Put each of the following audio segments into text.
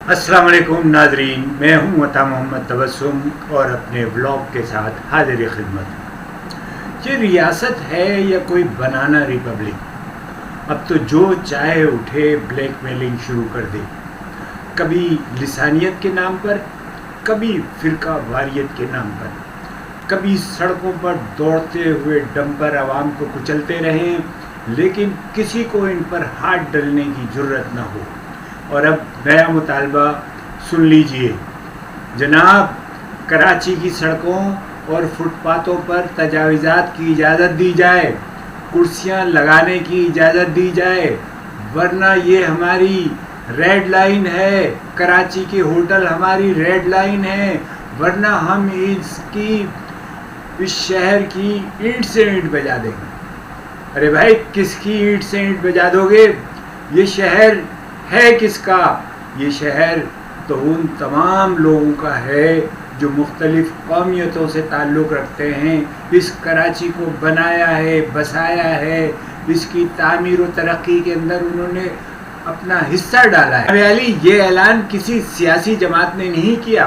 अस्सलाम वालेकुम नाजरीन, मैं हूँ अता मोहम्मद तबस्सुम और अपने व्लॉग के साथ हाजिर खिदमत। ये रियासत है या कोई बनाना रिपब्लिक? अब तो जो चाहे उठे ब्लैकमेलिंग शुरू कर दे, कभी लिसानियत के नाम पर, कभी फ़िरका वारियत के नाम पर, कभी सड़कों पर दौड़ते हुए डंपर आवाम को कुचलते रहें, लेकिन किसी को इन पर हाथ डालने की जुर्रत न हो। और अब नया मुतालबा सुन लीजिए जनाब, कराची की सड़कों और फुटपाथों पर तजावीज़ात की इजाज़त दी जाए, कुर्सियां लगाने की इजाज़त दी जाए, वरना ये हमारी रेड लाइन है। कराची के होटल हमारी रेड लाइन है, वरना हम इस शहर की ईंट से ईंट बजा देंगे। अरे भाई, किसकी ईंट से ईंट बजा दोगे? ये शहर है किसका? ये शहर तो उन तमाम लोगों का है जो मुख्तलिफ कौमियतों से ताल्लुक़ रखते हैं। इस कराची को बनाया है, बसाया है, इसकी तामीर और तरक्की के अंदर उन्होंने अपना हिस्सा डाला है। हरियाली ये ऐलान किसी सियासी जमात ने नहीं किया,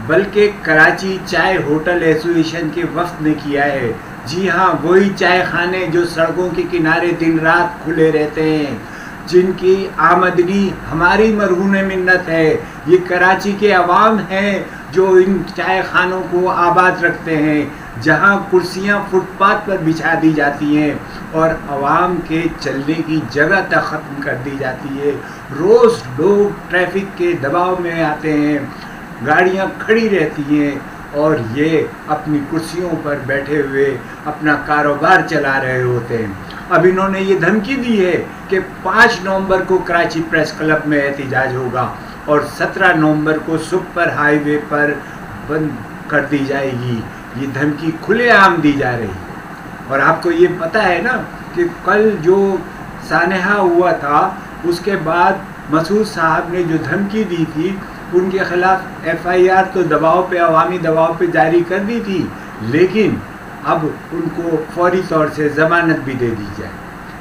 बल्कि कराची चाय होटल एसोसिएशन के वफ्द ने किया है। जी हाँ, वही चाय खाने जो सड़कों के किनारे दिन रात खुले रहते हैं, जिनकी आमदनी हमारी मरहून मिन्नत है। ये कराची के अवाम हैं जो इन चाय खानों को आबाद रखते हैं, जहां कुर्सियां फुटपाथ पर बिछा दी जाती हैं और अवाम के चलने की जगह तक ख़त्म कर दी जाती है। रोज़ लोग ट्रैफिक के दबाव में आते हैं, गाड़ियां खड़ी रहती हैं और ये अपनी कुर्सियों पर बैठे हुए अपना कारोबार चला रहे होते हैं। अब इन्होंने ये धमकी दी है कि 5 नवंबर को कराची प्रेस क्लब में एहतजाज होगा और 17 नवंबर को सुपर हाईवे पर बंद कर दी जाएगी। ये धमकी खुलेआम दी जा रही है। और आपको ये पता है ना कि कल जो सानेहा हुआ था, उसके बाद मसूद साहब ने जो धमकी दी थी, उनके खिलाफ FIR तो दबाव पे, अवामी दबाव पे जारी कर दी थी, लेकिन अब उनको फौरी तौर से ज़मानत भी दे दी जाए।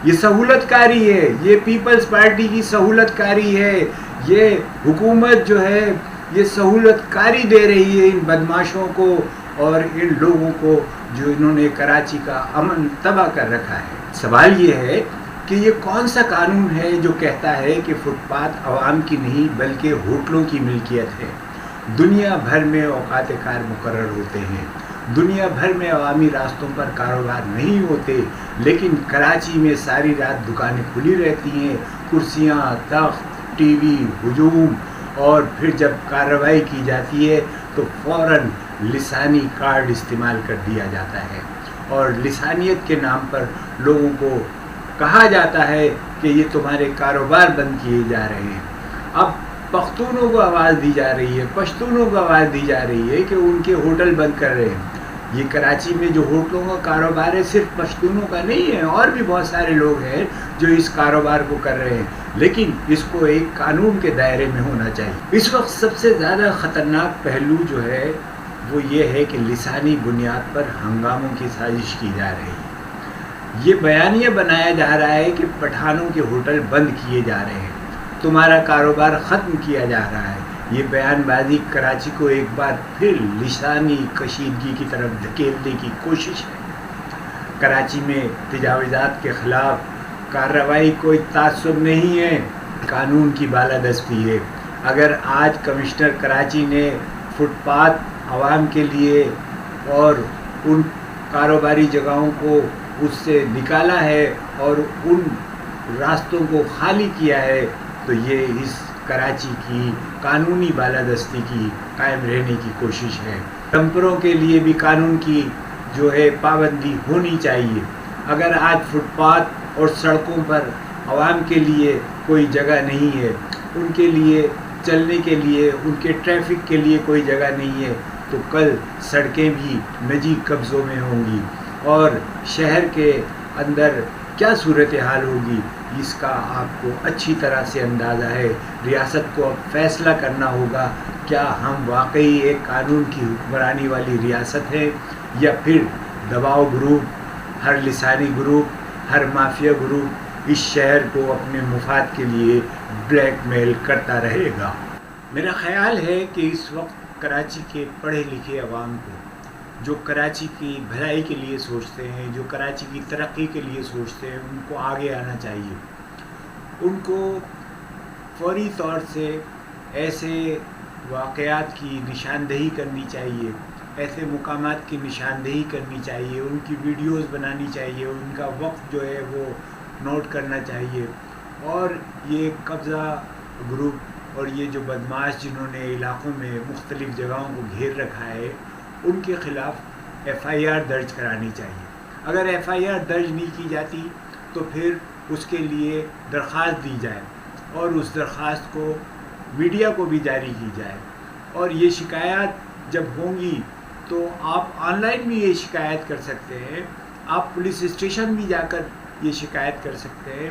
ये सहूलतकारी है, ये पीपल्स पार्टी की सहूलतकारी है। ये हुकूमत जो है ये सहूलतकारी दे रही है इन बदमाशों को और इन लोगों को जो इन्होंने कराची का अमन तबाह कर रखा है। सवाल ये है कि ये कौन सा कानून है जो कहता है कि फुटपाथ अवाम की नहीं बल्कि होटलों की मिल्कियत है। दुनिया भर में औकात कार मुकर्रर होते हैं, दुनिया भर में अवामी रास्तों पर कारोबार नहीं होते, लेकिन कराची में सारी रात दुकानें खुली रहती हैं। कुर्सियाँ, तख्त, TV, हुजूम, और फिर जब कार्रवाई की जाती है तो फ़ौरन लिसानी कार्ड इस्तेमाल कर दिया जाता है और लिसानियत के नाम पर लोगों को कहा जाता है कि ये तुम्हारे कारोबार बंद किए जा रहे हैं। अब पख्तूनों को आवाज़ दी जा रही है, पश्तूनों को आवाज़ दी जा रही है कि उनके होटल बंद कर रहे हैं। ये कराची में जो होटलों का कारोबार है सिर्फ पश्तूनों का नहीं है, और भी बहुत सारे लोग हैं जो इस कारोबार को कर रहे हैं, लेकिन इसको एक कानून के दायरे में होना चाहिए। इस वक्त सबसे ज़्यादा ख़तरनाक पहलू जो है वो ये है कि लिसानी बुनियाद पर हंगामों की साजिश की जा रही है। ये बयानिया बनाया जा रहा है कि पठानों के होटल बंद किए जा रहे हैं, तुम्हारा कारोबार ख़त्म किया जा रहा है। ये बयानबाजी कराची को एक बार फिर लिसानी कशीदगी की तरफ धकेलने की कोशिश है। कराची में तजावीज़ात के ख़िलाफ़ कार्रवाई कोई तासुब नहीं है, कानून की बालादस्ती है। अगर आज कमिश्नर कराची ने फुटपाथ आवाम के लिए और उन कारोबारी जगहों को उससे निकाला है और उन रास्तों को खाली किया है, तो ये इस कराची की कानूनी बालादस्ती की कायम रहने की कोशिश है। डंपरों के लिए भी कानून की जो है पाबंदी होनी चाहिए। अगर आज फुटपाथ और सड़कों पर आवाम के लिए कोई जगह नहीं है, उनके लिए चलने के लिए, उनके ट्रैफिक के लिए कोई जगह नहीं है, तो कल सड़कें भी निजी कब्ज़ों में होंगी और शहर के अंदर क्या सूरत हाल होगी इसका आपको अच्छी तरह से अंदाज़ा है। रियासत को अब फैसला करना होगा, क्या हम वाकई एक कानून की हुक्मरानी वाली रियासत है या फिर दबाव ग्रुप, हर लिसानी ग्रुप, हर माफिया ग्रुप इस शहर को अपने मुफाद के लिए ब्लैकमेल करता रहेगा। میرا خیال ہے کہ اس وقت کراچی کے پڑھے لکھے عوام کو، جو کراچی کی بھلائی کے لیے سوچتے ہیں، جو کراچی کی ترقی کے لیے سوچتے ہیں، ان کو آگے آنا چاہیے. ان کو فوری طور سے ایسے واقعات کی نشاندہی کرنی چاہیے، ایسے مقامات کی نشاندہی کرنی چاہیے، ان کی ویڈیوز بنانی چاہیے، ان کا وقت جو ہے وہ نوٹ کرنا چاہیے. اور یہ قبضہ گروپ اور یہ جو بدماش جنہوں نے علاقوں میں مختلف جگہوں کو گھیر رکھا ہے، ان کے خلاف ایف آئی آر درج کرانی چاہیے. اگر ایف آئی آر درج نہیں کی جاتی تو پھر اس کے لیے درخواست دی جائے اور اس درخواست کو میڈیا کو بھی جاری کی جائے. اور یہ شکایات جب ہوں گی تو آپ آن لائن بھی یہ شکایت کر سکتے ہیں، آپ پولیس اسٹیشن بھی جا کر یہ شکایت کر سکتے ہیں.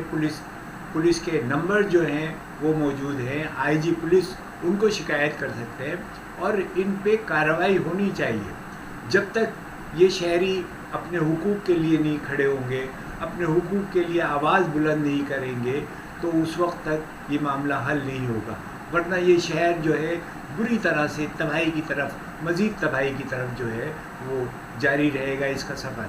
پولیس کے نمبر جو ہیں وہ موجود ہیں، آئی جی پولیس ان کو شکایت کر سکتے ہیں اور ان پہ کارروائی ہونی چاہیے. جب تک یہ شہری اپنے حقوق کے لیے نہیں کھڑے ہوں گے، اپنے حقوق کے لیے آواز بلند نہیں کریں گے، تو اس وقت تک یہ معاملہ حل نہیں ہوگا. ورنہ یہ شہر جو ہے بری طرح سے تباہی کی طرف، مزید تباہی کی طرف جو ہے وہ جاری رہے گا اس کا سفر.